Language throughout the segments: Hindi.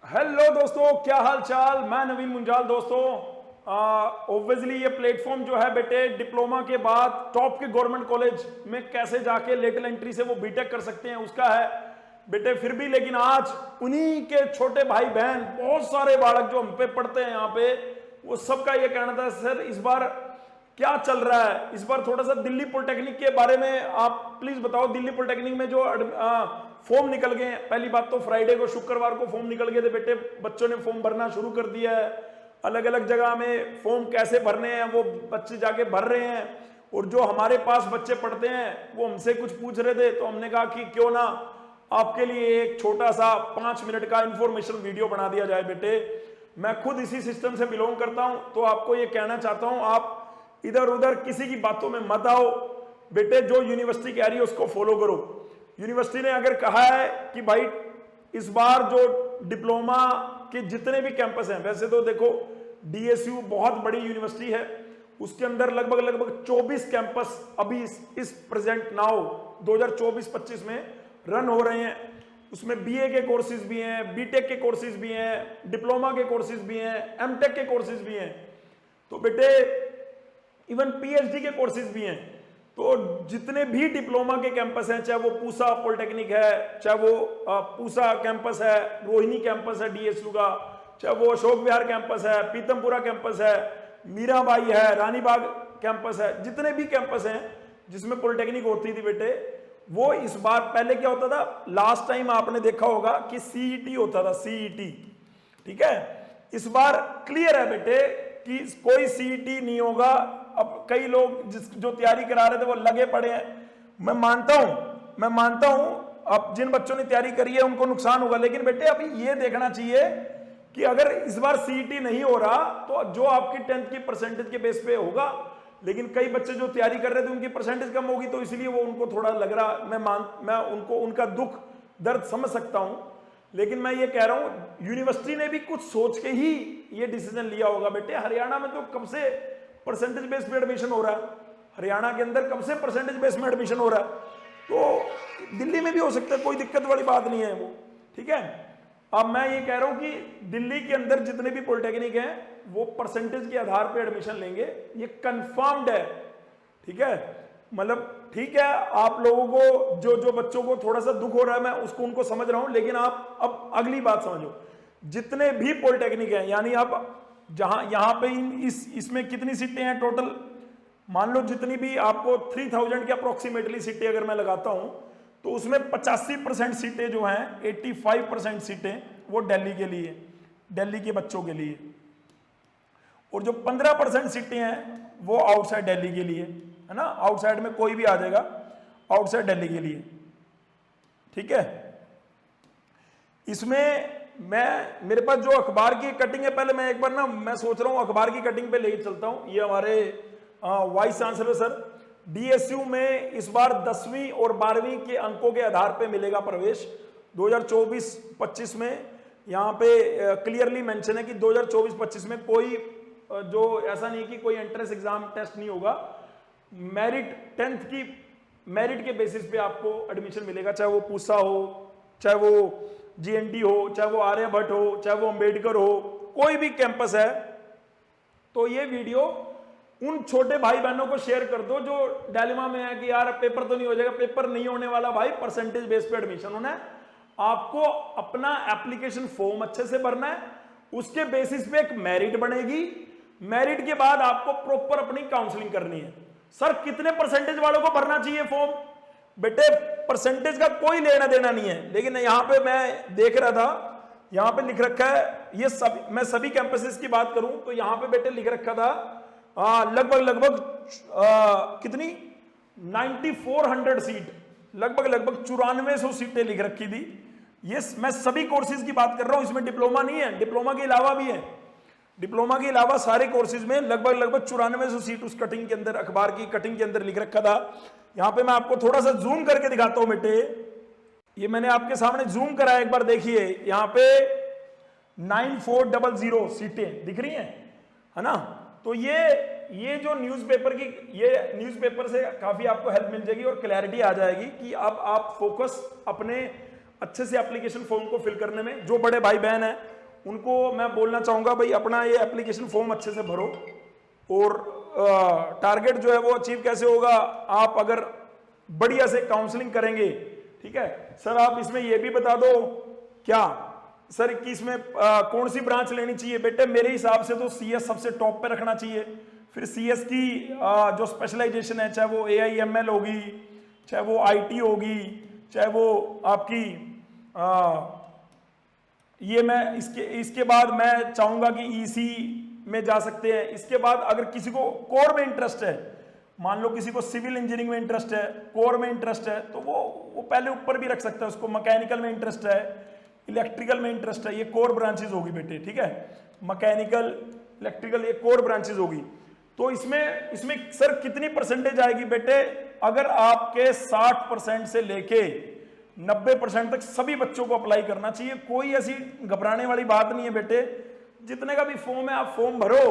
हेलो दोस्तों, क्या हाल चाल। मैं नवीन मुंजाल। दोस्तों ऑब्वियसली ये प्लेटफॉर्म जो है बेटे, डिप्लोमा के बाद टॉप के गवर्नमेंट कॉलेज में कैसे जाके लेटरल एंट्री से वो बीटेक कर सकते हैं उसका है बेटे। फिर भी लेकिन आज उन्हीं के छोटे भाई बहन बहुत सारे बालक जो हम पे पढ़ते हैं यहाँ पे, वो सबका ये कहना था सर इस बार क्या चल रहा है। इस बार थोड़ा सा दिल्ली पॉलिटेक्निक के बारे में आप प्लीज बताओ। दिल्ली पॉलिटेक्निक में जो फॉर्म निकल गए हैं, पहली बात तो फ्राइडे को, शुक्रवार को फॉर्म निकल गए थे बेटे। बच्चों ने फॉर्म भरना शुरू कर दिया है। अलग अलग जगह में फॉर्म कैसे भरने हैं वो बच्चे जाके भर रहे हैं। और जो हमारे पास बच्चे पढ़ते हैं वो हमसे कुछ पूछ रहे थे, तो हमने कहा कि क्यों ना आपके लिए एक छोटा सा 5 मिनट का इंफॉर्मेशन वीडियो बना दिया जाए बेटे। मैं खुद इसी सिस्टम से बिलोंग करता हूं, तो आपको ये कहना चाहता हूं, आप इधर उधर किसी की बातों में मत आओ बेटे। जो यूनिवर्सिटी कह रही है उसको फॉलो करो। यूनिवर्सिटी ने अगर कहा है कि भाई इस बार जो डिप्लोमा के जितने भी कैंपस हैं, वैसे तो देखो डीएसयू बहुत बड़ी यूनिवर्सिटी है, उसके अंदर लगभग 24 कैंपस अभी इस प्रेजेंट नाउ 2024-25 में रन हो रहे हैं। उसमें बीए के कोर्सेज भी हैं, बीटेक के कोर्सेज भी हैं, डिप्लोमा के कोर्सेज भी हैं, एमटेक के कोर्सेज भी हैं, तो बेटे इवन पीएचडी के कोर्सेज भी हैं। तो जितने भी डिप्लोमा के कैंपस हैं, चाहे वो पूसा पॉलिटेक्निक है, चाहे वो पूसा कैंपस है, रोहिणी कैंपस है डीएसयू का, चाहे वो अशोक विहार कैंपस है, पीतमपुरा कैंपस है, मीराबाई है, रानीबाग कैंपस है, जितने भी कैंपस हैं जिसमें पॉलिटेक्निक होती थी बेटे, वो इस बार, पहले क्या होता था, लास्ट टाइम आपने देखा होगा कि सीईटी होता था, सीईटी, ठीक है। इस बार क्लियर है बेटे कि कोई सीईटी नहीं होगा। अब कई लोग जो तैयारी करा रहे थे वो लगे पड़े हैं। मैं मानता हूं अब जिन बच्चों ने तैयारी करी है उनको नुकसान होगा, लेकिन बेटे अभी ये देखना चाहिए कि अगर इस बार सीईटी नहीं हो रहा तो जो आपकी 10th की परसेंटेज के बेस पे होगा। लेकिन कई बच्चे जो तैयारी कर रहे थे उनकी परसेंटेज कम होगी, तो इसलिए वो उनको थोड़ा लग रहा, मैं उनको उनका दुख दर्द समझ सकता हूं। लेकिन मैं ये कह रहा हूं यूनिवर्सिटी ने भी कुछ सोच के ही ये डिसीजन लिया होगा बेटे। हरियाणा में तो कब से परसेंटेज बेस में एडमिशन हो रहा है, हरियाणा के अंदर कब से परसेंटेज बेस में एडमिशन हो रहा है, तो दिल्ली में भी हो सकता है, कोई दिक्कत वाली बात नहीं है वो, ठीक है। अब मैं ये कह रहा हूं कि दिल्ली के अंदर जितने भी पॉलिटेक्निक हैं वो परसेंटेज के आधार पर एडमिशन लेंगे, ये कंफर्म्ड है, ठीक है। मतलब ठीक है, आप लोगों को जो बच्चों को थोड़ा सा दुख हो रहा है मैं उसको उनको समझ रहा हूं, लेकिन आप अब अगली बात समझो। जितने भी पॉलिटेक्निक हैं, यानी आप जहां यहां पे इसमें कितनी सीटें हैं टोटल, मान लो जितनी भी आपको 3000 के अप्रोक्सीमेटली सीटें अगर मैं लगाता हूं, तो उसमें 85% सीटें जो हैं, 85% सीटें वो दिल्ली के लिए, दिल्ली के बच्चों के लिए, और जो 15% सीटें हैं वो आउटसाइड दिल्ली के लिए, है ना। आउटसाइड में कोई भी आ जाएगा, आउटसाइड दिल्ली के लिए, ठीक है। इसमें मेरे पास जो अखबार की कटिंग है, पहले मैं एक बार ना मैं सोच रहा हूं अखबार की कटिंग पे लेके चलता हूं। ये हमारे वाइस चांसलर सर, डीएसयू में इस बार 10वीं और 12वीं के अंकों के आधार पे मिलेगा प्रवेश 2024-25 में। यहाँ पे क्लियरली मेंशन है कि 2024-25 में कोई जो ऐसा नहीं कि कोई एंट्रेंस एग्जाम टेस्ट नहीं होगा, मेरिट 10th की मेरिट के बेसिस पे आपको एडमिशन मिलेगा, चाहे वो पूसा हो, चाहे वो जीएनडी हो, चाहे वो आर्यभट्ट हो, चाहे वो अंबेडकर हो, कोई भी कैंपस है। तो ये वीडियो उन छोटे भाई बहनों को शेयर कर दो जो डायलेमा में है कि यार पेपर तो नहीं हो जाएगा। पेपर नहीं होने वाला भाई, परसेंटेज बेस पे एडमिशन होना है। आपको अपना एप्लीकेशन फॉर्म अच्छे से भरना है, उसके बेसिस पे एक मेरिट बनेगी, मेरिट के बाद आपको प्रॉपर अपनी काउंसलिंग करनी है। सर कितने परसेंटेज वालों को भरना चाहिए फॉर्म, बेटे परसेंटेज का कोई लेना देना नहीं है। लेकिन यहां पे मैं देख रहा था, यहां पे लिख रखा है, ये सब मैं सभी कैंपसेस की बात करूं तो यहां पे बेटे लिख रखा था लगभग कितनी 9400 सीट, लगभग 9400 सीटें लिख रखी थी। ये मैं सभी कोर्सेज की बात कर रहा हूं, इसमें डिप्लोमा नहीं है, डिप्लोमा के अलावा भी है। डिप्लोमा के अलावा सारे कोर्सेज में लगभग 9400 सीट उस कटिंग के अंदर, अखबार की कटिंग के अंदर लिख रखा था। यहां पे मैं आपको थोड़ा सा जूम करके दिखाता हूं बेटे, ये मैंने आपके सामने जूम कराया, एक बार देखिए। यहां पे 9400 सीटें दिख रही हैं, है ना। तो ये जो न्यूज़पेपर की, ये न्यूज़पेपर से काफी आपको हेल्प मिल जाएगी और क्लैरिटी आ जाएगी कि अब आप फोकस अपने अच्छे से एप्लीकेशन फॉर्म को फिल करने में, जो बड़े भाई बहन हैं उनको मैं बोलना चाहूँगा भाई अपना ये एप्लीकेशन फॉर्म अच्छे से भरो, और टारगेट जो है वो अचीव कैसे होगा, आप अगर बढ़िया से काउंसलिंग करेंगे, ठीक है। सर आप इसमें ये भी बता दो क्या सर कि इसमें कौन सी ब्रांच लेनी चाहिए। बेटे मेरे हिसाब से तो सीएस सबसे टॉप पे रखना चाहिए, फिर सीएस की जो स्पेशलाइजेशन है, चाहे वो AIML होगी, चाहे वो IT होगी, चाहे वो आपकी ये मैं इसके बाद मैं चाहूंगा कि EC में जा सकते हैं। इसके बाद अगर किसी को कोर में इंटरेस्ट है, मान लो किसी को सिविल इंजीनियरिंग में इंटरेस्ट है, कोर में इंटरेस्ट है, तो वो पहले ऊपर भी रख सकता है, उसको मैकेनिकल में इंटरेस्ट है, इलेक्ट्रिकल में इंटरेस्ट है, ये कोर ब्रांचेज होगी बेटे, ठीक है। मैकेनिकल, इलेक्ट्रिकल, ये कोर ब्रांचेज होगी। तो इसमें सर कितनी परसेंटेज आएगी बेटे, अगर आपके 60% से लेके 90% तक सभी बच्चों को अप्लाई करना चाहिए। कोई ऐसी घबराने वाली बात नहीं है बेटे, जितने का भी फॉर्म है आप फॉर्म भरो,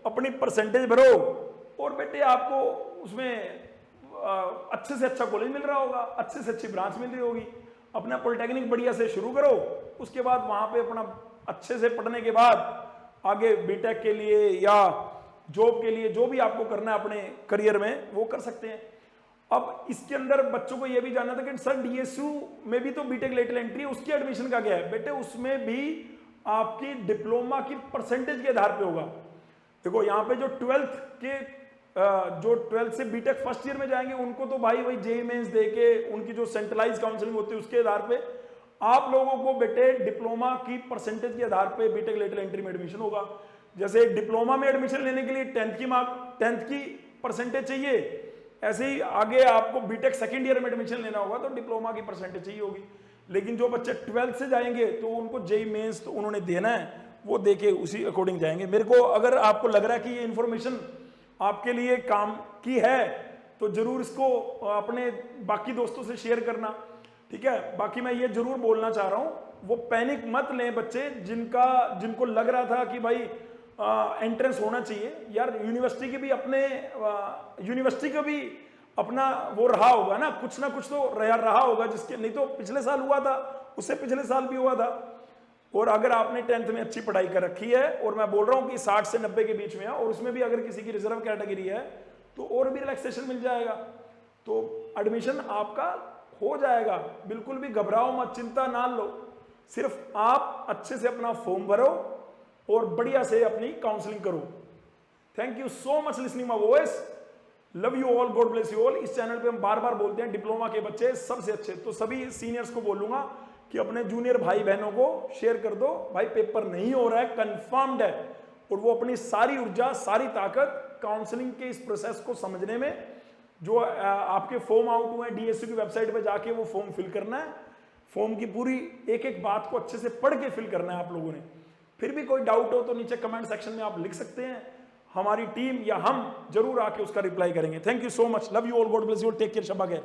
अपनी परसेंटेज भरो, और बेटे आपको उसमें अच्छे से अच्छा कॉलेज मिल रहा होगा, अच्छे से अच्छी ब्रांच मिल रही होगी। अपना पॉलिटेक्निक बढ़िया से शुरू करो, उसके बाद वहां पे अपना अच्छे से पढ़ने के बाद आगे बीटेक के लिए या जॉब के लिए जो भी आपको करना है अपने करियर में वो कर सकते हैं। अब इसके अंदर बच्चों को यह भी जानना था कि सर DSU में भी तो बीटेक लेटरल एंट्री है, उसकी एडमिशन का क्या है। बेटे उसमें भी आपकी डिप्लोमा की परसेंटेज के आधार पे होगा। देखो यहाँ पे जो 12th से बीटेक फर्स्ट ईयर में जाएंगे उनको तो भाई वही JEE मेंस दे के उनकी जो सेंट्रलाइज काउंसलिंग होती है उसके आधार पे आप लोगों को बेटे डिप्लोमा की परसेंटेज के आधार पे बीटेक लेटरल एंट्री में एडमिशन होगा। जैसे डिप्लोमा में एडमिशन लेने के लिए 10th की परसेंटेज चाहिए, ऐसे ही आगे आपको बीटेक सेकंड ईयर में एडमिशन लेना होगा तो डिप्लोमा की परसेंटेज चाहिए होगी। लेकिन जो बच्चे 12th से जाएंगे तो उनको JEE मेंस तो उन्होंने देना है, वो देके उसी अकॉर्डिंग जाएंगे। मेरे को अगर आपको लग रहा है कि ये इन्फॉर्मेशन आपके लिए काम की है तो जरूर इसको अपने बाकी दोस्तों से शेयर करना, ठीक है। बाकी मैं ये जरूर बोलना चाह रहा हूँ, वो पैनिक मत लें बच्चे जिनको लग रहा था कि भाई एंट्रेंस होना चाहिए। यार यूनिवर्सिटी का भी अपना वो रहा होगा ना कुछ तो रहा होगा, जिसके नहीं तो पिछले साल हुआ था, उससे पिछले साल भी हुआ था। और अगर आपने 10th में अच्छी पढ़ाई कर रखी है, और मैं बोल रहा हूं कि 60 से 90 के बीच में है, और उसमें भी अगर किसी की रिजर्व कैटेगरी है तो और भी रिलैक्सेशन मिल जाएगा, तो एडमिशन आपका हो जाएगा। बिल्कुल भी घबराओ मत, चिंता ना लो, सिर्फ आप अच्छे से अपना फॉर्म भरो और बढ़िया से अपनी काउंसलिंग करो। Thank you so much listening my voice, love you all, God bless you all. इस चैनल पे हम बार बार बोलते हैं डिप्लोमा के बच्चे सबसे अच्छे, तो सभी सीनियर्स को बोलूंगा कि अपने जूनियर भाई बहनों को शेयर कर दो, भाई पेपर नहीं हो रहा है, कंफर्म्ड है, और वो अपनी सारी ऊर्जा सारी ताकत काउंसलिंग के इस प्रोसेस को समझने में, जो आपके फॉर्म आउट हुए हैं DSU की वेबसाइट पे जाके वो फॉर्म फिल करना है, फॉर्म की पूरी एक एक बात को अच्छे से पढ़ के फिल करना है आप लोगों ने। फिर भी कोई डाउट हो तो नीचे कमेंट सेक्शन में आप लिख सकते हैं, हमारी टीम या हम जरूर आके उसका रिप्लाई करेंगे। Thank you so much, love you all, God bless you all, take care, शब्बा खैर।